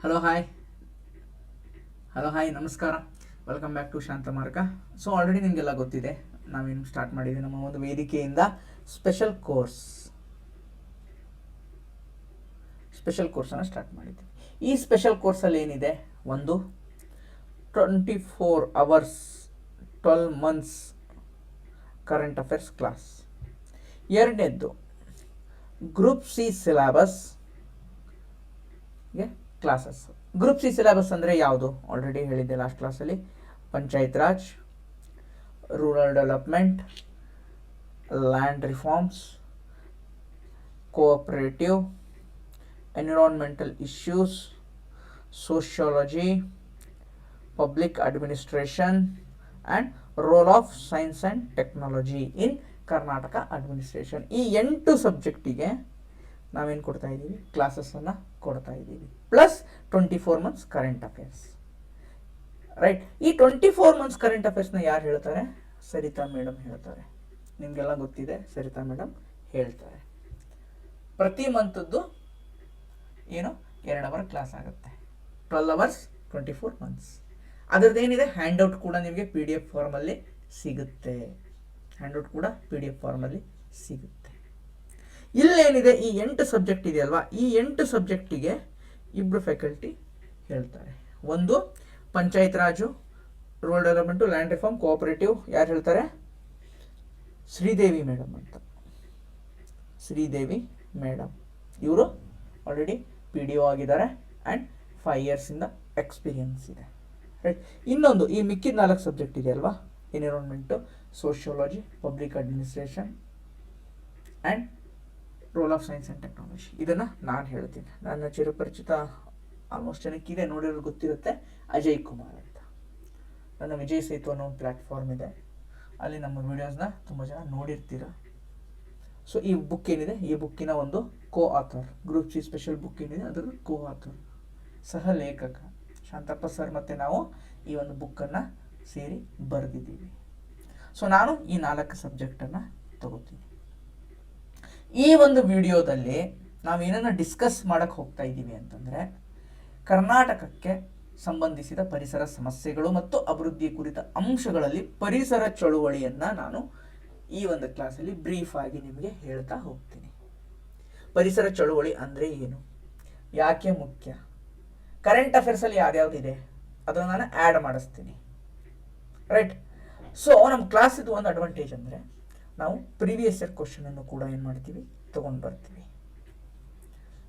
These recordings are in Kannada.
ಹಲೋ ಹಾಯ್ ನಮಸ್ಕಾರ. ವೆಲ್ಕಮ್ ಬ್ಯಾಕ್ ಟು ಶಾಂತ ಮಾರ್ಗ. ಸೊ ಆಲ್ರೆಡಿ ನಿಮಗೆಲ್ಲ ಗೊತ್ತಿದೆ, ನಾವೇನು ಸ್ಟಾರ್ಟ್ ಮಾಡಿದ್ವಿ ನಮ್ಮ ಒಂದು ವೇದಿಕೆಯಿಂದ ಸ್ಪೆಷಲ್ ಕೋರ್ಸನ್ನು ಸ್ಟಾರ್ಟ್ ಮಾಡಿದ್ವಿ. ಈ ಸ್ಪೆಷಲ್ ಕೋರ್ಸಲ್ಲಿ ಏನಿದೆ, ಒಂದು 24 hours 12 months current affairs class. ಎರಡನೇದ್ದು ಗ್ರೂಪ್ ಸಿ ಸಿಲೆಬಸ್ಗೆ ಕ್ಲಾಸಸ್. ಗ್ರೂಪ್ ಸಿ ಸಿಲೆಬಸ್ ಅಂದರೆ ಯಾವುದು ಆಲ್ರೆಡಿ ಹೇಳಿದ್ದೆ ಲಾಸ್ಟ್ ಕ್ಲಾಸಲ್ಲಿ. Panchayat raj, rural development, land reforms, cooperative, environmental issues, sociology, public administration and role of science and technology in Karnataka administration. ಈ 8 ಸಬ್ಜೆಕ್ಟಿಗೆ ನಾವೇನು ಕೊಡ್ತಾ ಇದ್ದೀವಿ, ಕ್ಲಾಸಸ್ಸನ್ನು ಕೊಡ್ತಾ ಇದ್ದೀವಿ. Plus 24 months current affairs. Right. ಈ 24 months ಕರೆಂಟ್ ಅಫೇರ್ಸ್ನ ಯಾರು ಹೇಳ್ತಾರೆ? ಸರಿತಾ ಮೇಡಮ್ ಹೇಳ್ತಾರೆ. ನಿಮಗೆಲ್ಲ ಗೊತ್ತಿದೆ, ಸರಿತಾ ಮೇಡಮ್ ಹೇಳ್ತಾರೆ. ಪ್ರತಿ ಮಂತದ್ದು ಏನು 2 hour ಕ್ಲಾಸ್ ಆಗುತ್ತೆ. 12 hours 24 months. ಅದರದ್ದೇನಿದೆ ಹ್ಯಾಂಡ್ಔಟ್ ಕೂಡ ನಿಮಗೆ PDF ಫಾರ್ಮಲ್ಲಿ ಸಿಗುತ್ತೆ. ಇಲ್ಲೇನಿದೆ, ಈ 8 ಸಬ್ಜೆಕ್ಟ್ ಇದೆಯಲ್ವಾ, ಈ 8 ಸಬ್ಜೆಕ್ಟಿಗೆ ಇಬ್ಬರು ಫ್ಯಾಕಲ್ಟಿ ಹೇಳ್ತಾರೆ. ಒಂದು panchayat Raju, rural development, land reform, cooperative. ಯಾರು ಹೇಳ್ತಾರೆ? ಶ್ರೀದೇವಿ ಮೇಡಮ್ ಅಂತ. ಶ್ರೀದೇವಿ ಮೇಡಮ್ ಇವರು ಆಲ್ರೆಡಿ PDO ಆಗಿದ್ದಾರೆ ಆ್ಯಂಡ್ 5 years ಎಕ್ಸ್ಪೀರಿಯನ್ಸ್ ಇದೆ. ರೈಟ್. ಇನ್ನೊಂದು ಈ ಮಿಕ್ಕಿದ 4 ಸಬ್ಜೆಕ್ಟ್ ಇದೆಯಲ್ವಾ, environment, sociology, public administration and role of science and technology. ಇದನ್ನು ನಾನು ಹೇಳ್ತೀನಿ. ನನ್ನ ಚಿರಪರಿಚಿತ ಆಲ್ಮೋಸ್ಟ್ ಜನಕ್ಕಿದೆ, ನೋಡಿರೋರು ಗೊತ್ತಿರುತ್ತೆ, ಅಜಯ್ ಕುಮಾರ್ ಅಂತ. ನನ್ನ ವಿಜಯ್ ಸೇತು ಅನ್ನೋ ಒಂದು ಪ್ಲ್ಯಾಟ್ಫಾರ್ಮ್ ಇದೆ, ಅಲ್ಲಿ ನಮ್ಮ ವಿಡಿಯೋಸ್ನ ತುಂಬ ಜನ ನೋಡಿರ್ತೀರ. ಸೊ ಈ ಬುಕ್ ಏನಿದೆ, ಈ ಬುಕ್ಕಿನ ಒಂದು author, group C special book ಏನಿದೆ ಅದರ ಆಥರ್, ಸಹ ಲೇಖಕ ಶಾಂತಪ್ಪ ಸರ್ ಮತ್ತು ನಾವು ಈ ಒಂದು ಬುಕ್ಕನ್ನು ಸೇರಿ ಬರೆದಿದ್ದೀವಿ. ಸೊ ನಾನು ಈ 4 ಸಬ್ಜೆಕ್ಟನ್ನು ತಗೋತೀನಿ. ಈ ಒಂದು ವಿಡಿಯೋದಲ್ಲಿ ನಾವೇನನ್ನು ಡಿಸ್ಕಸ್ ಮಾಡೋಕ್ಕೆ ಹೋಗ್ತಾ ಇದ್ದೀವಿ ಅಂತಂದರೆ, ಕರ್ನಾಟಕಕ್ಕೆ ಸಂಬಂಧಿಸಿದ ಪರಿಸರ ಸಮಸ್ಯೆಗಳು ಮತ್ತು ಅಭಿವೃದ್ಧಿ ಕುರಿತ ಅಂಶಗಳಲ್ಲಿ ಪರಿಸರ ಚಳುವಳಿಯನ್ನು ನಾನು ಈ ಒಂದು ಕ್ಲಾಸಲ್ಲಿ ಬ್ರೀಫ್ ಆಗಿ ನಿಮಗೆ ಹೇಳ್ತಾ ಹೋಗ್ತೀನಿ. ಪರಿಸರ ಚಳುವಳಿ ಅಂದರೆ ಏನು, ಯಾಕೆ ಮುಖ್ಯ, ಕರೆಂಟ್ ಅಫೇರ್ಸಲ್ಲಿ ಯಾವ್ಯಾವುದಿದೆ ಅದನ್ನು ನಾನು ಆ್ಯಡ್ ಮಾಡಿಸ್ತೀನಿ. ರೈಟ್. ಸೊ ನಮ್ಮ ಕ್ಲಾಸಿದು ಒಂದು ಅಡ್ವಾಂಟೇಜ್ ಅಂದರೆ, ನಾವು ಪ್ರೀವಿಯಸ್ ಇಯರ್ ಕ್ವಶನನ್ನು ಕೂಡ ಏನು ಮಾಡ್ತೀವಿ, ತೊಗೊಂಡು ಬರ್ತೀವಿ.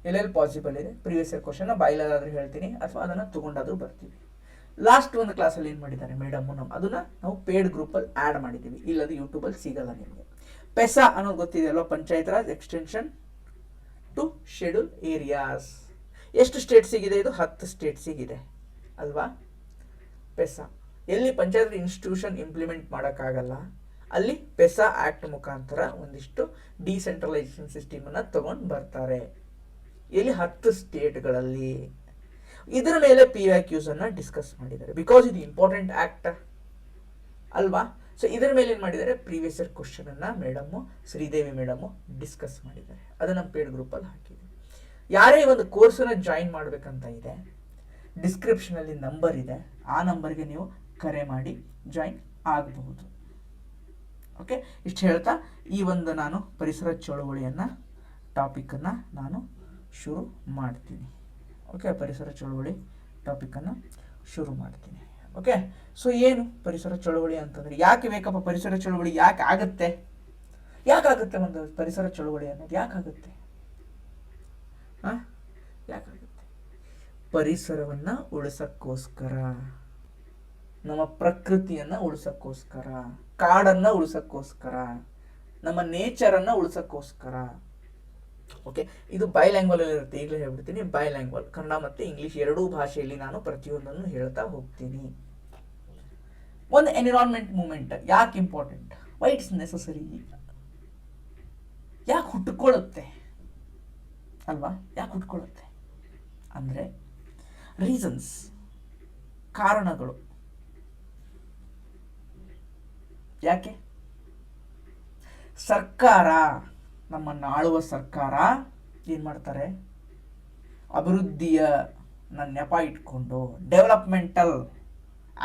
ಎಲ್ಲೆಲ್ಲಿ ಪಾಸಿಬಲ್ ಇದೆ ಪ್ರೀವಿಯಸ್ ಇಯರ್ ಕ್ವಶನ್ನ ಬಾಯಿಲಾದರೂ ಹೇಳ್ತೀನಿ, ಅಥವಾ ಅದನ್ನು ತೊಗೊಂಡಾದರೂ ಬರ್ತೀವಿ. ಲಾಸ್ಟ್ ಒಂದು ಕ್ಲಾಸಲ್ಲಿ ಏನು ಮಾಡಿದ್ದಾರೆ ಮೇಡಮ್ಮು, ಅದನ್ನು ನಾವು ಪೇಯ್ಡ್ ಗ್ರೂಪಲ್ಲಿ ಆ್ಯಡ್ ಮಾಡಿದ್ದೀವಿ, ಇಲ್ಲದು ಯೂಟ್ಯೂಬಲ್ಲಿ ಸಿಗಲ್ಲ ನಿಮಗೆ. ಪೆಸಾ ಅನ್ನೋದು ಗೊತ್ತಿದೆಯಲ್ವ, panchayat raj extension to schedule areas. ಎಷ್ಟು ಸ್ಟೇಟ್ಸಿಗಿದೆ ಇದು? 10 ಸ್ಟೇಟ್ಸಿಗಿದೆ ಅಲ್ವಾ ಪೆಸಾ. ಎಲ್ಲಿ ಪಂಚಾಯತ್ ಇನ್ಸ್ಟಿಟ್ಯೂಷನ್ ಇಂಪ್ಲಿಮೆಂಟ್ ಮಾಡೋಕ್ಕಾಗಲ್ಲ, ಅಲ್ಲಿ ಪೆಸಾ ಆ್ಯಕ್ಟ್ ಮುಖಾಂತರ ಒಂದಿಷ್ಟು ಡಿಸೆಂಟ್ರಲೈಸೇಷನ್ ಸಿಸ್ಟಮನ್ನು ತಗೊಂಡು ಬರ್ತಾರೆ. ಇಲ್ಲಿ 10 ಸ್ಟೇಟ್ಗಳಲ್ಲಿ. ಇದರ ಮೇಲೆ PYQs ಡಿಸ್ಕಸ್ ಮಾಡಿದ್ದಾರೆ, ಬಿಕಾಸ್ ಇದು ಇಂಪಾರ್ಟೆಂಟ್ ಆ್ಯಕ್ಟ್ ಅಲ್ವಾ. ಸೊ ಇದರ ಮೇಲೆ ಏನು ಮಾಡಿದ್ದಾರೆ, ಪ್ರೀವಿಯಸ್ ಇಯರ್ ಕ್ವಶನನ್ನು ಮೇಡಮ್ಮು ಶ್ರೀದೇವಿ ಮೇಡಮ್ಮು ಡಿಸ್ಕಸ್ ಮಾಡಿದ್ದಾರೆ. ಅದು ನಮ್ಮ ಪೇಡ್ ಗ್ರೂಪಲ್ಲಿ ಹಾಕಿದೆ. ಯಾರೇ ಒಂದು ಕೋರ್ಸನ್ನು ಜಾಯಿನ್ ಮಾಡಬೇಕಂತ ಇದೆ, ಡಿಸ್ಕ್ರಿಪ್ಷನಲ್ಲಿ ನಂಬರ್ ಇದೆ, ಆ ನಂಬರ್ಗೆ ನೀವು ಕರೆ ಮಾಡಿ ಜಾಯಿನ್ ಆಗಬಹುದು. ಓಕೆ. ಇಷ್ಟು ಹೇಳ್ತಾ ಈ ಒಂದು ನಾನು ಪರಿಸರ ಚಳುವಳಿಯನ್ನು ಟಾಪಿಕನ್ನು ನಾನು ಶುರು ಮಾಡ್ತೀನಿ. ಓಕೆ, ಪರಿಸರ ಚಳುವಳಿ ಟಾಪಿಕನ್ನು ಶುರು ಮಾಡ್ತೀನಿ. ಓಕೆ. ಸೊ ಏನು ಪರಿಸರ ಚಳುವಳಿ ಅಂತಂದರೆ, ಯಾಕೆ ಬೇಕಪ್ಪ ಪರಿಸರ ಚಳುವಳಿ, ಯಾಕಾಗುತ್ತೆ ಒಂದು ಪರಿಸರ ಚಳುವಳಿ ಅನ್ನೋದು ಯಾಕಾಗುತ್ತೆ? ಯಾಕಾಗುತ್ತೆ? ಪರಿಸರವನ್ನು ಉಳಿಸೋಕ್ಕೋಸ್ಕರ, ನಮ್ಮ ಪ್ರಕೃತಿಯನ್ನು ಉಳಿಸೋಕ್ಕೋಸ್ಕರ, ಕಾಡನ್ನು ಉಳಿಸೋಕ್ಕೋಸ್ಕರ, ನಮ್ಮ ನೇಚರನ್ನು ಉಳಿಸೋಕ್ಕೋಸ್ಕರ. ಓಕೆ. ಇದು ಬೈಲ್ಯಾಂಗ್ವಲಲ್ಲಿ ಇರುತ್ತೆ, ಈಗಲೇ ಹೇಳ್ಬಿಡ್ತೀನಿ. ಬೈಲ್ಯಾಂಗ್ವಲ್, ಕನ್ನಡ ಮತ್ತು ಇಂಗ್ಲೀಷ್ ಎರಡೂ ಭಾಷೆಯಲ್ಲಿ ನಾನು ಪ್ರತಿಯೊಂದನ್ನು ಹೇಳ್ತಾ ಹೋಗ್ತೀನಿ. ಒಂದು ಎನ್ವಿರಾನ್ಮೆಂಟ್ ಮೂವ್ಮೆಂಟ್ ಯಾಕೆ ಇಂಪಾರ್ಟೆಂಟ್, ವೈ ಇಟ್ಸ್ ನೆಸಸರಿ, ಯಾಕೆ ಹುಟ್ಟುಕೊಳ್ಳುತ್ತೆ ಅಲ್ವಾ, ಯಾಕೆ ಹುಟ್ಕೊಳ್ಳುತ್ತೆ ಅಂದರೆ ರೀಸನ್ಸ್, ಕಾರಣಗಳು. ಯಾಕೆ? ಸರ್ಕಾರ, ನಮ್ಮನ್ನು ಆಳುವ ಸರ್ಕಾರ ಏನು ಮಾಡ್ತಾರೆ, ಅಭಿವೃದ್ಧಿಯ ನೆಪ ಇಟ್ಕೊಂಡು ಡೆವಲಪ್ಮೆಂಟಲ್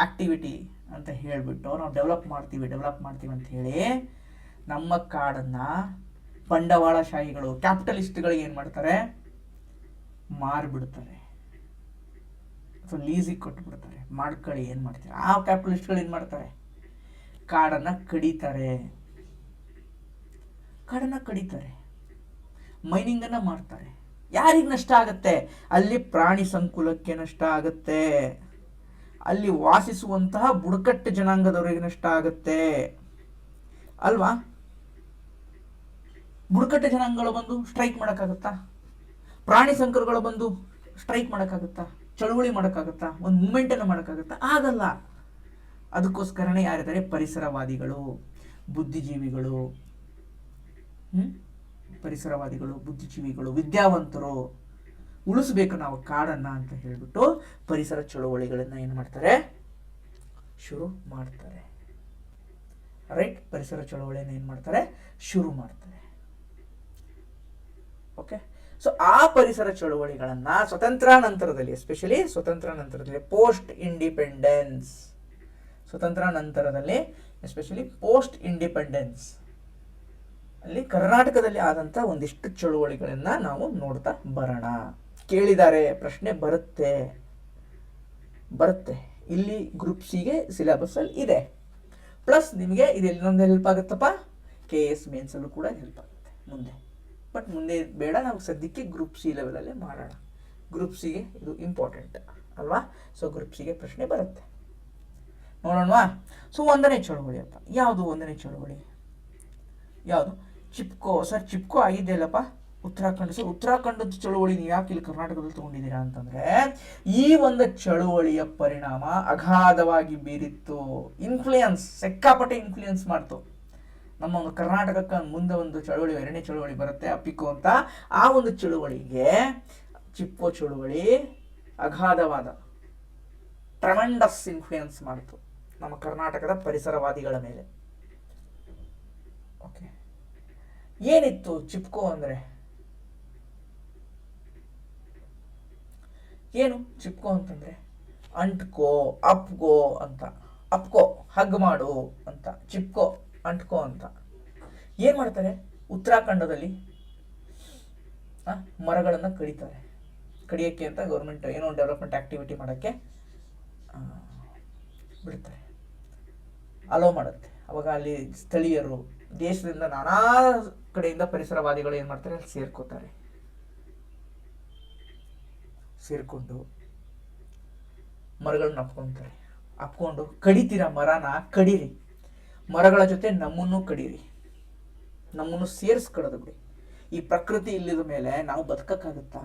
ಆಕ್ಟಿವಿಟಿ ಅಂತ ಹೇಳಿಬಿಟ್ಟು ನಾವು ಡೆವಲಪ್ ಮಾಡ್ತೀವಿ ಅಂತ ಹೇಳಿ ನಮ್ಮ ಕಾಡನ್ನು ಬಂಡವಾಳಶಾಹಿಗಳು ಕ್ಯಾಪಿಟಲಿಸ್ಟ್ಗಳಿಗೆ ಏನು ಮಾಡ್ತಾರೆ, ಮಾರಿಬಿಡ್ತಾರೆ ಅಥವಾ ಲೀಸಿಗೆ ಕೊಟ್ಟುಬಿಡ್ತಾರೆ. ಮಾಡ್ಕೊಳ್ಳಿ, ಏನು ಮಾಡ್ತಾರೆ ಆ ಕ್ಯಾಪಿಟಲಿಸ್ಟ್ಗಳು, ಏನು ಮಾಡ್ತಾರೆ, ಕಾಡನ್ನು ಕಡಿತಾರೆ, ಮೈನಿಂಗನ್ನು ಮಾಡ್ತಾರೆ. ಯಾರಿಗೆ ನಷ್ಟ ಆಗುತ್ತೆ? ಅಲ್ಲಿ ಪ್ರಾಣಿ ಸಂಕುಲಕ್ಕೆ ನಷ್ಟ ಆಗುತ್ತೆ, ಅಲ್ಲಿ ವಾಸಿಸುವಂತಹ ಬುಡಕಟ್ಟು ಜನಾಂಗದವರಿಗೆ ನಷ್ಟ ಆಗುತ್ತೆ ಅಲ್ವಾ? ಬುಡಕಟ್ಟು ಜನಾಂಗಗಳು ಬಂದು ಸ್ಟ್ರೈಕ್ ಮಾಡೋಕ್ಕಾಗುತ್ತಾ? ಪ್ರಾಣಿ ಸಂಕುಲಗಳು ಬಂದು ಸ್ಟ್ರೈಕ್ ಮಾಡೋಕ್ಕಾಗುತ್ತಾ? ಚಳುವಳಿ ಮಾಡೋಕ್ಕಾಗುತ್ತಾ? ಒಂದು ಮೂಮೆಂಟನ್ನು ಮಾಡೋಕ್ಕಾಗುತ್ತಾ? ಆಗಲ್ಲ. ಅದಕ್ಕೋಸ್ಕರನೇ ಯಾರಿದ್ದಾರೆ? ಪರಿಸರವಾದಿಗಳು, ಬುದ್ಧಿಜೀವಿಗಳು, ವಿದ್ಯಾವಂತರು ಉಳಿಸ್ಬೇಕು ನಾವು ಕಾಡನ್ನ ಅಂತ ಹೇಳ್ಬಿಟ್ಟು ಪರಿಸರ ಚಳುವಳಿಗಳನ್ನ ಏನು ಮಾಡ್ತಾರೆ, ಶುರು ಮಾಡ್ತಾರೆ. ರೈಟ್? ಪರಿಸರ ಚಳುವಳಿಯನ್ನು ಏನು ಮಾಡ್ತಾರೆ, ಶುರು ಮಾಡ್ತಾರೆ. ಓಕೆ, ಸೊ ಆ ಪರಿಸರ ಚಳುವಳಿಗಳನ್ನ ಸ್ವಾತಂತ್ರ್ಯಾನಂತರದಲ್ಲಿ, ಎಸ್ಪೆಷಲಿ ಸ್ವಾತಂತ್ರ್ಯಾನಂತರದಲ್ಲಿ, ಪೋಸ್ಟ್ ಇಂಡಿಪೆಂಡೆನ್ಸ್ ಅಲ್ಲಿ ಕರ್ನಾಟಕದಲ್ಲಿ ಆದಂತ ಒಂದಿಷ್ಟು ಚಳುವಳಿಗಳನ್ನ ನಾವು ನೋಡ್ತಾ ಬರೋಣ. ಕೇಳಿದ್ದಾರೆ, ಪ್ರಶ್ನೆ ಬರುತ್ತೆ. ಇಲ್ಲಿ ಗ್ರೂಪ್ ಸಿಗೆ ಸಿಲೆಬಸ್ ಅಲ್ಲಿ ಇದೆ. ಪ್ಲಸ್ ನಿಮಗೆ ಇದು ಇನ್ನೊಂದು ಹೆಲ್ಪ್ ಆಗುತ್ತಪ್ಪ, KS ಮೇನ್ಸ್ ಅಲ್ಲೂ ಕೂಡ ಹೆಲ್ಪ್ ಆಗುತ್ತೆ ಮುಂದೆ. ಬಟ್ ಮುಂದೆ ಬೇಡ, ನಾವು ಸದ್ಯಕ್ಕೆ ಗ್ರೂಪ್ ಸಿ ಲೆವೆಲಲ್ಲೇ ಮಾಡೋಣ. ಗ್ರೂಪ್ ಸಿಗೆ ಇದು ಇಂಪಾರ್ಟೆಂಟ್ ಅಲ್ವಾ? ಸೊ ಗ್ರೂಪ್ ಸಿಗೆ ಪ್ರಶ್ನೆ ಬರುತ್ತೆ, ನೋಡೋಣವಾ? ಸೊ 1ನೇ ಚಳುವಳಿ ಅಪ್ಪ, ಯಾವುದು 1ನೇ ಚಳುವಳಿ? ಯಾವುದು? ಚಿಪ್ಕೋ. ಸರ್ ಚಿಪ್ಕೋ ಆಗಿದೆಯಲ್ಲಪ್ಪ ಉತ್ತರಾಖಂಡ. ಸರ್ ಉತ್ತರಾಖಂಡದ ಚಳುವಳಿ ನೀವು ಯಾಕೆ ಇಲ್ಲಿ ಕರ್ನಾಟಕದಲ್ಲಿ ತಗೊಂಡಿದ್ದೀರಾ ಅಂತಂದ್ರೆ, ಈ ಒಂದು ಚಳುವಳಿಯ ಪರಿಣಾಮ ಅಗಾಧವಾಗಿ ಬೀರಿತ್ತು, ಸಿಕ್ಕಾಪಟ್ಟೆ ಇನ್ಫ್ಲೂಯೆನ್ಸ್ ಮಾಡ್ತು ನಮ್ಮ ಒಂದು ಕರ್ನಾಟಕಕ್ಕೆ. ಮುಂದೆ ಒಂದು ಚಳುವಳಿ, 2ನೇ ಚಳುವಳಿ ಬರುತ್ತೆ ಅಪ್ಪಿಕೋ ಅಂತ. ಆ ಒಂದು ಚಳುವಳಿಗೆ ಚಿಪ್ಕೋ ಚಳುವಳಿ ಅಗಾಧವಾದ ಟ್ರಮೆಂಡಸ್ ಇನ್ಫ್ಲೂಯೆನ್ಸ್ ಮಾಡ್ತು ನಮ್ಮ ಕರ್ನಾಟಕದ ಪರಿಸರವಾದಿಗಳ ಮೇಲೆ. ಓಕೆ, ಏನಿತ್ತು ಚಿಪ್ಕೋ ಅಂದ್ರೆ? ಏನು ಚಿಪ್ಕೋ ಅಂತಂದ್ರೆ? ಅಂಟ್ಕೋ, ಅಪ್ಕೋ ಅಂತ. ಅಪ್ಕೋ ಹಗ್ ಮಾಡು ಅಂತ, ಚಿಪ್ಕೋ ಅಂಟ್ಕೋ ಅಂತ. ಏನ್ ಮಾಡ್ತಾರೆ? ಉತ್ತರಾಖಂಡದಲ್ಲಿ ಮರಗಳನ್ನು ಕಡಿಯಕ್ಕೆ ಅಂತ ಗೌರ್ಮೆಂಟ್ ಏನೋ ಡೆವಲಪ್ಮೆಂಟ್ ಆಕ್ಟಿವಿಟಿ ಮಾಡೋಕ್ಕೆ ಬಿಡ್ತಾರೆ, ಅಲೋ ಮಾಡುತ್ತೆ. ಅವಾಗ ಅಲ್ಲಿ ಸ್ಥಳೀಯರು ದೇಶದಿಂದ ನಾನಾ ಕಡೆಯಿಂದ ಪರಿಸರವಾದಿಗಳು ಏನು ಮಾಡ್ತಾರೆ, ಅಲ್ಲಿ ಸೇರ್ಕೊಂಡು ಮರಗಳನ್ನ ಅಪ್ಕೊಂಡು ಕಡಿತೀರಾ ಮರನ, ಕಡೀರಿ, ಮರಗಳ ಜೊತೆ ನಮ್ಮನ್ನು ಕಡೀರಿ, ನಮ್ಮನ್ನು ಸೇರಿಸ್ಕೊಳ್ಳೋದು ಬಿಡಿ. ಈ ಪ್ರಕೃತಿ ಇಲ್ಲಿದ ಮೇಲೆ ನಾವು ಬದುಕಕ್ಕಾಗುತ್ತಾ?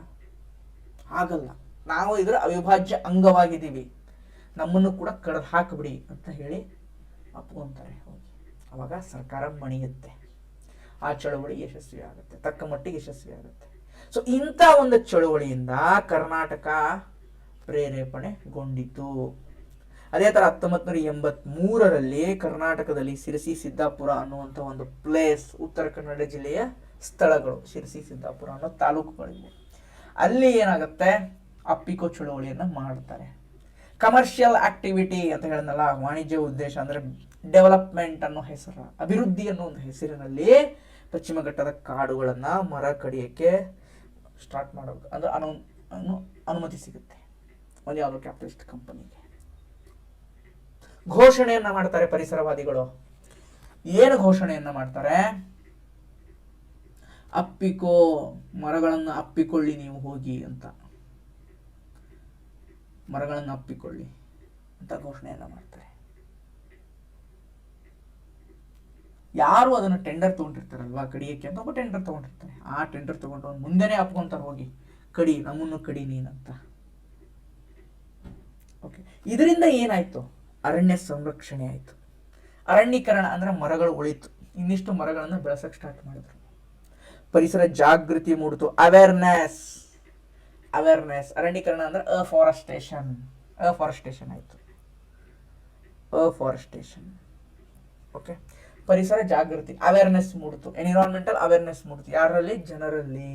ಆಗಲ್ಲ. ನಾವು ಇದರ ಅವಿಭಾಜ್ಯ ಅಂಗವಾಗಿದ್ದೀವಿ, ನಮ್ಮನ್ನು ಕೂಡ ಕಡ್ದು ಹಾಕಿಬಿಡಿ ಅಂತ ಹೇಳಿ ಅಪ್ಕೊಂತಾರೆ ಹೋಗಿ. ಅವಾಗ ಸರ್ಕಾರ ಮಣಿಯುತ್ತೆ, ಆ ಚಳುವಳಿ ಯಶಸ್ವಿ ಆಗುತ್ತೆ, ತಕ್ಕ ಮಟ್ಟಿಗೆ ಯಶಸ್ವಿ ಆಗುತ್ತೆ. ಸೊ ಇಂಥ ಒಂದು ಚಳುವಳಿಯಿಂದ ಕರ್ನಾಟಕ ಪ್ರೇರೇಪಣೆಗೊಂಡಿತು. ಅದೇ ಥರ 1983ರಲ್ಲಿ ಕರ್ನಾಟಕದಲ್ಲಿ ಶಿರಸಿ ಸಿದ್ದಾಪುರ ಅನ್ನುವಂಥ ಒಂದು ಪ್ಲೇಸ್, ಉತ್ತರ ಕನ್ನಡ ಜಿಲ್ಲೆಯ ಸ್ಥಳಗಳು, ಶಿರಸಿ ಸಿದ್ದಾಪುರ ಅನ್ನೋ ತಾಲೂಕುಗಳಿವೆ. ಅಲ್ಲಿ ಏನಾಗುತ್ತೆ, ಅಪ್ಪಿಕೋ ಚಳುವಳಿಯನ್ನು ಮಾಡ್ತಾರೆ. ಕಮರ್ಷಿಯಲ್ ಆಕ್ಟಿವಿಟಿ ಅಂತ ಹೇಳಿದ್ನಲ್ಲ, ವಾಣಿಜ್ಯ ಉದ್ದೇಶ ಅಂದರೆ ಡೆವಲಪ್ಮೆಂಟ್ ಅನ್ನೋ ಹೆಸರು, ಅಭಿವೃದ್ಧಿ ಅನ್ನೋ ಒಂದು ಹೆಸರಿನಲ್ಲಿ ಪಶ್ಚಿಮ ಘಟ್ಟದ ಕಾಡುಗಳನ್ನು ಮರ ಕಡಿಯೋಕ್ಕೆ ಸ್ಟಾರ್ಟ್ ಮಾಡಬೇಕು ಅಂದ್ರೆ ಅನುಮತಿ ಸಿಗುತ್ತೆ ಒಂದು ಯಾವುದೋ ಕ್ಯಾಪಿಟಲಿಸ್ಟ್ ಕಂಪನಿಗೆ. ಘೋಷಣೆಯನ್ನ ಮಾಡ್ತಾರೆ ಪರಿಸರವಾದಿಗಳು. ಏನು ಘೋಷಣೆಯನ್ನ ಮಾಡ್ತಾರೆ? ಅಪ್ಪಿಕೋ, ಮರಗಳನ್ನು ಅಪ್ಪಿಕೊಳ್ಳಿ ನೀವು ಹೋಗಿ ಅಂತ, ಮರಗಳನ್ನು ಅಪ್ಪಿಕೊಳ್ಳಿ ಅಂತ ಘೋಷಣೆಯನ್ನ ಮಾಡ್ತಾರೆ. ಯಾರು ಅದನ್ನು ಟೆಂಡರ್ ತಗೊಂಡಿರ್ತಾರಲ್ವಾ ಕಡಿಯಕ್ಕೆ ಅಂತ, ಒಬ್ಬ ಟೆಂಡರ್ ತಗೊಂಡಿರ್ತಾರೆ. ಆ ಟೆಂಡರ್ ತಗೊಂಡು ಅವ್ನು ಮುಂದೆನೇ ಅಪ್ಕೊಂತಾರೆ, ಹೋಗಿ ಕಡಿ, ನಮ್ಮನ್ನು ಕಡಿ ನೀನಂತ. ಓಕೆ, ಇದರಿಂದ ಏನಾಯ್ತು? ಅರಣ್ಯ ಸಂರಕ್ಷಣೆ ಆಯಿತು. ಅರಣ್ಯೀಕರಣ ಅಂದ್ರೆ ಮರಗಳು ಉಳಿತು, ಇನ್ನಿಷ್ಟು ಮರಗಳನ್ನು ಬೆಳೆಸಕ್ಕೆ ಸ್ಟಾರ್ಟ್ ಮಾಡಿದ್ರು. ಪರಿಸರ ಜಾಗೃತಿ ಮೂಡಿತು, ಅವೇರ್ನೆಸ್. ಅರಣ್ಯೀಕರಣ ಅಂದ್ರೆ ಅಫಾರೆಸ್ಟೇಷನ್ ಆಯಿತು, ಓಕೆ. ಪರಿಸರ ಜಾಗೃತಿ, ಅವೇರ್ನೆಸ್ ಮೂಡಿತು, ಎನ್ವಿರಾನ್ಮೆಂಟಲ್ ಅವೇರ್ನೆಸ್ ಮೂಡಿತು. ಯಾರಲ್ಲಿ? ಜನರಲ್ಲಿ.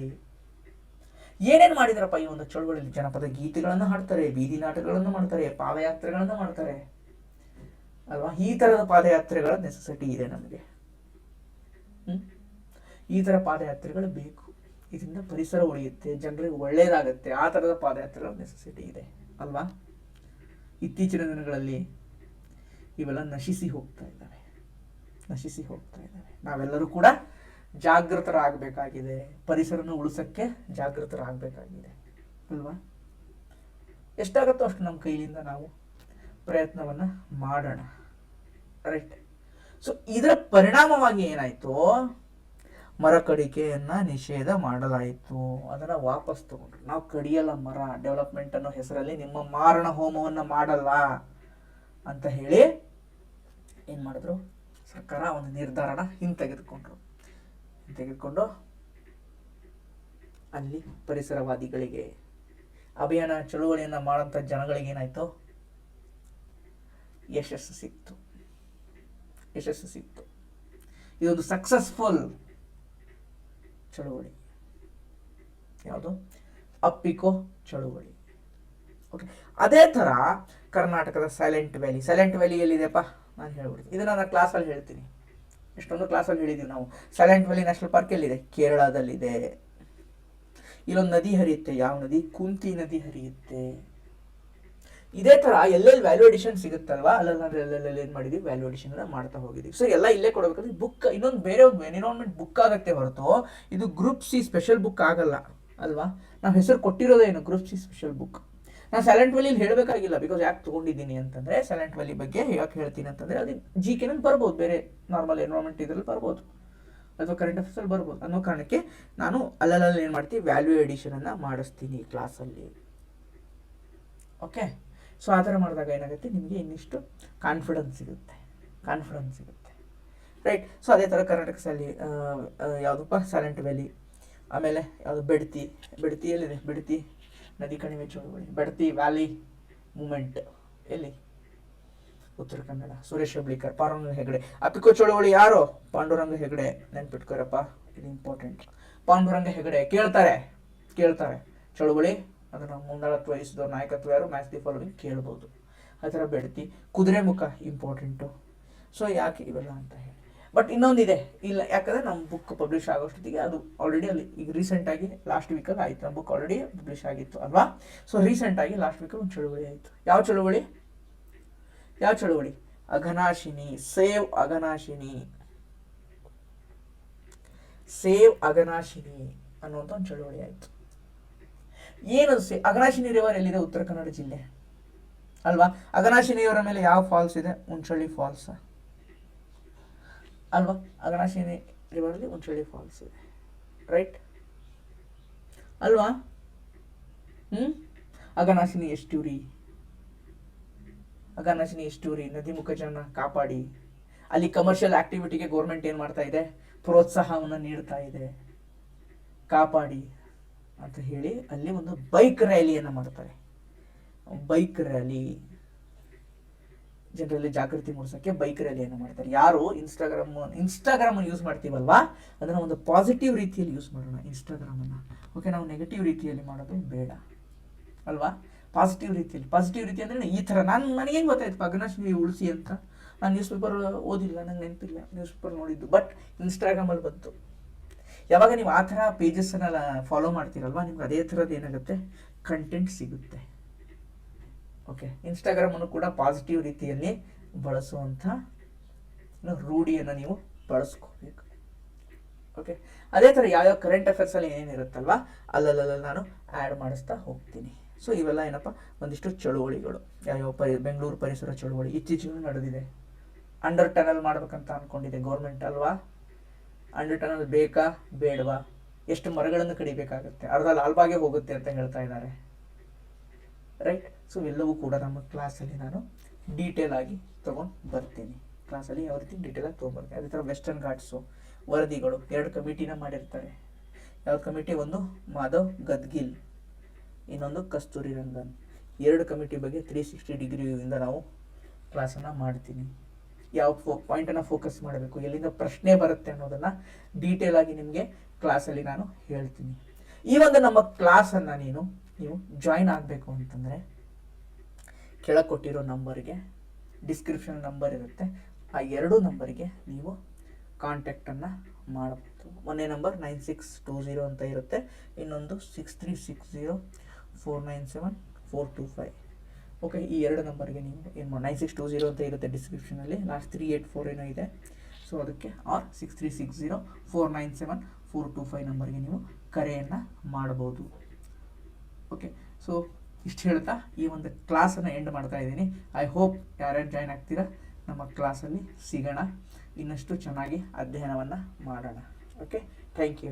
ಏನೇನು ಮಾಡಿದಾರಪ್ಪ ಈ ಒಂದು ಚಳುವಳಿಯಲ್ಲಿ? ಜನಪದ ಗೀತೆಗಳನ್ನು ಹಾಡ್ತಾರೆ, ಬೀದಿ ನಾಟಕಗಳನ್ನು ಮಾಡ್ತಾರೆ, ಪಾದಯಾತ್ರೆಗಳನ್ನು ಮಾಡ್ತಾರೆ ಅಲ್ವಾ? ಈ ಥರದ ಪಾದಯಾತ್ರೆಗಳ ನೆಸೆಸಿಟಿ ಇದೆ ನಮಗೆ. ಈ ಥರ ಪಾದಯಾತ್ರೆಗಳು ಬೇಕು. ಇದರಿಂದ ಪರಿಸರ ಉಳಿಯುತ್ತೆ, ಜನರಿಗೆ ಒಳ್ಳೆಯದಾಗತ್ತೆ. ಆ ಥರದ ಪಾದಯಾತ್ರೆಗಳ ನೆಸೆಸಿಟಿ ಇದೆ ಅಲ್ವಾ? ಇತ್ತೀಚಿನ ದಿನಗಳಲ್ಲಿ ಇವೆಲ್ಲ ನಶಿಸಿ ಹೋಗ್ತಾ ಇದ್ದಾವೆ. ನಾವೆಲ್ಲರೂ ಕೂಡ ಜಾಗೃತರಾಗಬೇಕಾಗಿದೆ. ಪರಿಸರನ ಉಳಿಸೋಕ್ಕೆ ಜಾಗೃತರಾಗಬೇಕಾಗಿದೆ ಅಲ್ವಾ? ಎಷ್ಟಾಗುತ್ತೋ ಅಷ್ಟು ನಮ್ಮ ಕೈಯಿಂದ ನಾವು ಪ್ರಯತ್ನವನ್ನು ಮಾಡೋಣ. ರೈಟ್. ಸೊ ಇದರ ಪರಿಣಾಮವಾಗಿ ಏನಾಯಿತು? ಮರ ಕಡಿಕೆಯನ್ನ ನಿಷೇಧ ಮಾಡಲಾಯಿತು. ಅದನ್ನ ವಾಪಸ್ ತಗೊಂಡ್ರು. ನಾವು ಕಡಿಯಲ್ಲ ಮರ, ಡೆವಲಪ್ಮೆಂಟ್ ಅನ್ನೋ ಹೆಸರಲ್ಲಿ ನಿಮ್ಮ ಮಾರಣ ಹೋಮವನ್ನ ಮಾಡಲ್ಲ ಅಂತ ಹೇಳಿ ಏನ್ ಮಾಡಿದ್ರು? ಸರ್ಕಾರ ಒಂದು ನಿರ್ಧಾರನ ಹಿಂತೆಗೆದುಕೊಂಡು ಅಲ್ಲಿ ಪರಿಸರವಾದಿಗಳಿಗೆ, ಅಭಿಯಾನ ಚಳುವಳಿಯನ್ನ ಮಾಡೋಂಥ ಜನಗಳಿಗೆ ಏನಾಯ್ತು? ಯಶಸ್ಸು ಸಿಕ್ತು. ಇದೊಂದು ಸಕ್ಸಸ್ಫುಲ್ ಚಳುವಳಿ. ಯಾವುದು? ಅಪ್ಪಿಕೋ ಚಳುವಳಿ. ಓಕೆ. ಅದೇ ಥರ ಕರ್ನಾಟಕದ ಸೈಲೆಂಟ್ ವ್ಯಾಲಿ ಎಲ್ಲಿದೆಪ್ಪ? ನಾನು ಹೇಳ್ಬಿಡ್ತೀನಿ. ಇದನ್ನ ನಾನು ಕ್ಲಾಸಲ್ಲಿ ಹೇಳ್ತೀನಿ. ಎಷ್ಟೊಂದು ಕ್ಲಾಸಲ್ಲಿ ಹೇಳಿದ್ದೀವಿ ನಾವು. ಸೈಲೆಂಟ್ ವ್ಯಾಲಿ ನ್ಯಾಷನಲ್ ಪಾರ್ಕ್ ಎಲ್ಲಿದೆ? ಕೇರಳದಲ್ಲಿದೆ. ಇಲ್ಲೊಂದು ನದಿ ಹರಿಯುತ್ತೆ. ಯಾವ ನದಿ? ಕುಂತಿ ನದಿ ಹರಿಯುತ್ತೆ. ಇದೇ ಥರ ಎಲ್ಲೆಲ್ಲಿ ವ್ಯಾಲ್ಯೂ ಅಡಿಷನ್ ಸಿಗುತ್ತಲ್ವಾ, ಅಲ್ಲೆಲ್ಲ ಏನು ಮಾಡಿದ್ವಿ? ವ್ಯಾಲ್ಯೂ ಅಡಿಷನ್ ಮಾಡ್ತಾ ಹೋಗಿದ್ದೀವಿ. ಸೊ ಎಲ್ಲ ಇಲ್ಲೇ ಕೊಡಬೇಕಾದ್ರೆ ಬುಕ್ ಇನ್ನೊಂದು ಬೇರೆ ಒಂದು ಎನ್ವಿರಾನ್ಮೆಂಟ್ ಬುಕ್ ಆಗುತ್ತೆ ಹೊರತು ಇದು ಗ್ರೂಪ್ ಸಿ ಸ್ಪೆಷಲ್ ಬುಕ್ ಆಗಲ್ಲ ಅಲ್ವಾ? ನಾವು ಹೆಸರು ಕೊಟ್ಟಿರೋದೇನು? Group C special book. ನಾನು ಸೈಲೆಂಟ್ ವ್ಯಾಲಿಯಲ್ಲಿ ಹೇಳಬೇಕಾಗಿಲ್ಲ. ಬಿಕಾಸ್ ಯಾಕೆ ತೊಗೊಂಡಿದ್ದೀನಿ ಅಂತಂದರೆ, ಸೈಲೆಂಟ್ ವ್ಯಾಲಿ ಬಗ್ಗೆ ಯಾಕೆ ಹೇಳ್ತೀನಿ ಅಂತಂದರೆ, ಅದು ಜಿ ಕೆ ನಲ್ಲಿ ಬರ್ಬೋದು, ಬೇರೆ ನಾರ್ಮಲ್ ಎನ್ವಿರಾನ್ಮೆಂಟ್ ಇದರಲ್ಲಿ ಬರ್ಬೋದು, ಅಥವಾ ಕರೆಂಟ್ ಅಫೇರ್ಸಲ್ಲಿ ಬರ್ಬೋದು ಅನ್ನೋ ಕಾರಣಕ್ಕೆ ನಾನು ಅಲ್ಲಲ್ಲಿ ಏನು ಮಾಡ್ತೀನಿ? ವ್ಯಾಲ್ಯೂ ಅಡಿಷನನ್ನು ಮಾಡಿಸ್ತೀನಿ ಕ್ಲಾಸಲ್ಲಿ. ಓಕೆ. ಸೊ ಆ ಥರ ಮಾಡಿದಾಗ ಏನಾಗುತ್ತೆ? ನಿಮಗೆ ಇನ್ನಿಷ್ಟು ಕಾನ್ಫಿಡೆನ್ಸ್ ಸಿಗುತ್ತೆ. ರೈಟ್. ಸೊ ಅದೇ ಥರ ಕರ್ನಾಟಕದಲ್ಲಿ ಯಾವುದಪ್ಪ? Silent valley. ಆಮೇಲೆ ಯಾವುದು? ಬೆಡ್ತಿಯಲ್ಲಿದೆ. ಬೆಡ್ತಿ ನದಿ ಕಣಿವೆ ಚಳುವಳಿ, ಬೆಡ್ತಿ ವ್ಯಾಲಿ ಮೂಮೆಂಟ್ ಎಲ್ಲಿ? ಉತ್ತರ ಕನ್ನಡ. ಸುರೇಶ್ ಹೆಬ್ಳಿಕರ್, ಪಾಂಡುರಂಗ ಹೆಗಡೆ. ಅಪ್ಪಿಕೋ ಚಳುವಳಿ ಯಾರು? ಪಾಂಡುರಂಗ ಹೆಗಡೆ. ನೆನ್ಪಿಟ್ಕೋರಪ್ಪ, ಇದು ಇಂಪಾರ್ಟೆಂಟ್. ಪಾಂಡುರಂಗ ಹೆಗಡೆ ಕೇಳ್ತಾರೆ ಚಳುವಳಿ ಅದನ್ನು ಮುಂದಾಳತ್ವ ವಹಿಸಿದ ನಾಯಕತ್ವ ಯಾರು? ಮ್ಯಾಚ್ ದಿ ಫಾಲೋವಿಂಗ್ ಕೇಳ್ಬೋದು. ಆ ಥರ ಬೆಡ್ತಿ. ಕುದುರೆಮುಖ ಇಂಪಾರ್ಟೆಂಟು. ಸೊ ಯಾಕೆ ಇವೆಲ್ಲ ಅಂತ ಹೇಳಿ. ಬಟ್ ಇನ್ನೊಂದಿದೆ ಇಲ್ಲ, ಯಾಕಂದರೆ ನಮ್ಮ ಬುಕ್ ಪಬ್ಲಿಷ್ ಆಗೋಷ್ಟೊತ್ತಿಗೆ ಅದು ಆಲ್ರೆಡಿ ಅಲ್ಲಿ ಈಗ ರೀಸೆಂಟಾಗಿ ಲಾಸ್ಟ್ ವೀಕಲ್ಲಿ ಆಯಿತು. ನಮ್ಮ ಬುಕ್ ಆಲ್ರೆಡಿ ಪಬ್ಲಿಷ್ ಆಗಿತ್ತು ಅಲ್ವಾ? ಸೊ ರೀಸೆಂಟಾಗಿ ಲಾಸ್ಟ್ ವೀಕಲ್ಲಿ ಒಂದು ಚಳುವಳಿ ಆಯಿತು. ಯಾವ ಚಳುವಳಿ? ಅಘನಾಶಿನಿ. ಸೇವ್ ಅಘನಾಶಿನಿ ಅನ್ನುವಂಥ ಒಂದು ಚಳುವಳಿ ಆಯಿತು. ಏನದು? ಅಘನಾಶಿನಿ ರಿವರ್ ಎಲ್ಲಿದೆ? ಉತ್ತರ ಕನ್ನಡ ಜಿಲ್ಲೆ ಅಲ್ವಾ? ಅಘನಾಶಿನಿಯವರ ಮೇಲೆ ಯಾವ ಫಾಲ್ಸ್ ಇದೆ? ಉಂಚಳ್ಳಿ ಫಾಲ್ಸ್ ಅಲ್ವಾ? ಅಘನಾಶಿನಿ ರಿವರಲ್ಲಿ ಉಂಚಳ್ಳಿ ಫಾಲ್ಸ್ ಇದೆ. ರೈಟ್ ಅಲ್ವಾ? ಅಘನಾಶಿನಿ ಎಷ್ಟೂರಿ ನದಿ ಮುಖಜನ ಕಾಪಾಡಿ. ಅಲ್ಲಿ ಕಮರ್ಷಿಯಲ್ ಆಕ್ಟಿವಿಟಿಗೆ ಗೌರ್ಮೆಂಟ್ ಏನು ಮಾಡ್ತಾ ಇದೆ? ಪ್ರೋತ್ಸಾಹವನ್ನು ನೀಡ್ತಾ ಇದೆ. ಕಾಪಾಡಿ ಅಂತ ಹೇಳಿ ಅಲ್ಲಿ ಒಂದು ಬೈಕ್ ರ್ಯಾಲಿಯನ್ನು ಮಾಡ್ತಾರೆ. ಜನರಲ್ಲಿ ಜಾಗೃತಿ ಮೂಡಿಸೋಕ್ಕೆ ಬೈಕ್ ರ್ಯಾಲಿಯನ್ನು ಮಾಡ್ತಾರೆ. ಯಾರು? ಇನ್ಸ್ಟಾಗ್ರಾಮ್ ಯೂಸ್ ಮಾಡ್ತೀವಲ್ವಾ, ಅದನ್ನು ಒಂದು ಪಾಸಿಟಿವ್ ರೀತಿಯಲ್ಲಿ ಯೂಸ್ ಮಾಡೋಣ ಇನ್ಸ್ಟಾಗ್ರಾಮನ್ನು. ಓಕೆ. ನಾವು ನೆಗೆಟಿವ್ ರೀತಿಯಲ್ಲಿ ಮಾಡೋದು ಬೇಡ ಅಲ್ವಾ? ಪಾಸಿಟಿವ್ ರೀತಿ ಅಂದರೆ ಈ ಥರ. ನನಗೇನು ಗೊತ್ತಾಯ್ತು ಅಘನಾಶಿನಿ ಉಳಿಸಿ ಅಂತ? ನಾನು ನ್ಯೂಸ್ ಪೇಪರ್ ಓದಿಲ್ಲ, ನಂಗೆ ನೆನಪಿಲ್ಲ. ನ್ಯೂಸ್ ಪೇಪರ್ ನೋಡಿದ್ದು, ಬಟ್ ಇನ್ಸ್ಟಾಗ್ರಾಮಲ್ಲಿ ಬಂತು. ಯಾವಾಗ ನೀವು ಆ ಥರ ಪೇಜಸ್ಸನ್ನೆಲ್ಲ ಫಾಲೋ ಮಾಡ್ತೀರಲ್ವಾ, ನಿಮ್ಗೆ ಅದೇ ಥರದ್ದು ಏನಾಗುತ್ತೆ? ಕಂಟೆಂಟ್ ಸಿಗುತ್ತೆ. ಓಕೆ. ಇನ್ಸ್ಟಾಗ್ರಾಮನ್ನು ಕೂಡ ಪಾಸಿಟಿವ್ ರೀತಿಯಲ್ಲಿ ಬಳಸುವಂಥ ರೂಢಿಯನ್ನು ನೀವು ಬಳಸ್ಕೋಬೇಕು. ಓಕೆ. ಅದೇ ಥರ ಯಾವ್ಯಾವ ಕರೆಂಟ್ ಅಫೇರ್ಸಲ್ಲಿ ಏನೇನಿರುತ್ತಲ್ವಾ, ಅಲ್ಲಲ್ಲ ನಾನು ಆ್ಯಡ್ ಮಾಡಿಸ್ತಾ ಹೋಗ್ತೀನಿ. ಸೊ ಇವೆಲ್ಲ ಏನಪ್ಪ? ಒಂದಿಷ್ಟು ಚಳುವಳಿಗಳು. ಯಾವ್ಯಾವ ಬೆಂಗಳೂರು ಪರಿಸರ ಚಳುವಳಿ ಇತ್ತೀಚೆಗೂ ನಡೆದಿದೆ. ಅಂಡರ್ ಟನಲ್ ಮಾಡ್ಬೇಕಂತ ಅಂದ್ಕೊಂಡಿದೆ ಗೌರ್ಮೆಂಟ್ ಅಲ್ವಾ? ಅಂಡರ್ ಟನಲ್ ಬೇಕಾ ಬೇಡವಾ? ಎಷ್ಟು ಮರಗಳನ್ನು ಕಡಿಬೇಕಾಗುತ್ತೆ? ಅರ್ಧ ಲಾಲ್ಬಾಗೆ ಹೋಗುತ್ತೆ ಅಂತ ಹೇಳ್ತಾ ಇದ್ದಾರೆ. ರೈಟ್. ಸೊ ಎಲ್ಲವೂ ಕೂಡ ನಮ್ಮ ಕ್ಲಾಸಲ್ಲಿ ನಾನು ಡೀಟೇಲ್ ಆಗಿ ತೊಗೊಂಡು ಬರ್ತೀನಿ. ಕ್ಲಾಸಲ್ಲಿ ಯಾವ ರೀತಿ ಡೀಟೇಲಾಗಿ ತೊಗೊಂಡ್ಬರ್ತೀನಿ. ಅದೇ ಥರ ವೆಸ್ಟರ್ನ್ ಘಾಟ್ಸು ವರದಿಗಳು 2 ಕಮಿಟಿನ ಮಾಡಿರ್ತಾರೆ. ಯಾವ ಕಮಿಟಿ? ಒಂದು ಮಾಧವ್ ಗದ್ಗಿಲ್, ಇನ್ನೊಂದು ಕಸ್ತೂರಿ ರಂಗನ್. 2 ಕಮಿಟಿ ಬಗ್ಗೆ 360 ಡಿಗ್ರಿಯಿಂದ ನಾವು ಕ್ಲಾಸನ್ನು ಮಾಡ್ತೀನಿ. ಯಾವ ಪಾಯಿಂಟನ್ನು ಫೋಕಸ್ ಮಾಡಬೇಕು, ಎಲ್ಲಿಂದ ಪ್ರಶ್ನೆ ಬರುತ್ತೆ ಅನ್ನೋದನ್ನು ಡೀಟೇಲ್ ಆಗಿ ನಿಮಗೆ ಕ್ಲಾಸಲ್ಲಿ ನಾನು ಹೇಳ್ತೀನಿ. ಈ ಒಂದು ನಮ್ಮ ಕ್ಲಾಸನ್ನು ನೀವು ಜಾಯಿನ್ ಆಗಬೇಕು ಅಂತಂದರೆ ಕೆಳಗೆ ಕೊಟ್ಟಿರೋ ನಂಬರ್ಗೆ ಡಿಸ್ಕ್ರಿಪ್ಷನ್ ನಂಬರ್ ಇರುತ್ತೆ, ಆ ಎರಡೂ ನಂಬರ್ಗೆ ನೀವು ಕಾಂಟ್ಯಾಕ್ಟನ್ನು ಮಾಡಬಹುದು. ಒಂದೇ ನಂಬರ್ 9620 ಅಂತ ಇರುತ್ತೆ, ಇನ್ನೊಂದು 6360497425. ಓಕೆ, ಈ ಎರಡು ನಂಬರ್ಗೆ ನೀವು ಏನು 9620 ಅಂತ ಇರುತ್ತೆ ಡಿಸ್ಕ್ರಿಪ್ಷನಲ್ಲಿ, ಲಾಸ್ಟ್ 384 ಏನೋ ಇದೆ, ಸೊ ಅದಕ್ಕೆ ಆರ್ 6360497425 ನಂಬರ್ಗೆ ನೀವು ಕರೆಯನ್ನು ಮಾಡಬಹುದು. ಓಕೆ, ಸೊ ಇಷ್ಟು ಹೇಳ್ತಾ ಈ ಒಂದು ಕ್ಲಾಸನ್ನು ಎಂಡ್ ಮಾಡ್ತಾ ಇದ್ದೀನಿ. ಐ ಹೋಪ್ ಯಾರ್ಯಾರು ಜಾಯ್ನ್ ಆಗ್ತೀರಾ ನಮ್ಮ ಕ್ಲಾಸಲ್ಲಿ ಸಿಗೋಣ, ಇನ್ನಷ್ಟು ಚೆನ್ನಾಗಿ ಅಧ್ಯಯನವನ್ನು ಮಾಡೋಣ. Okay, thank you.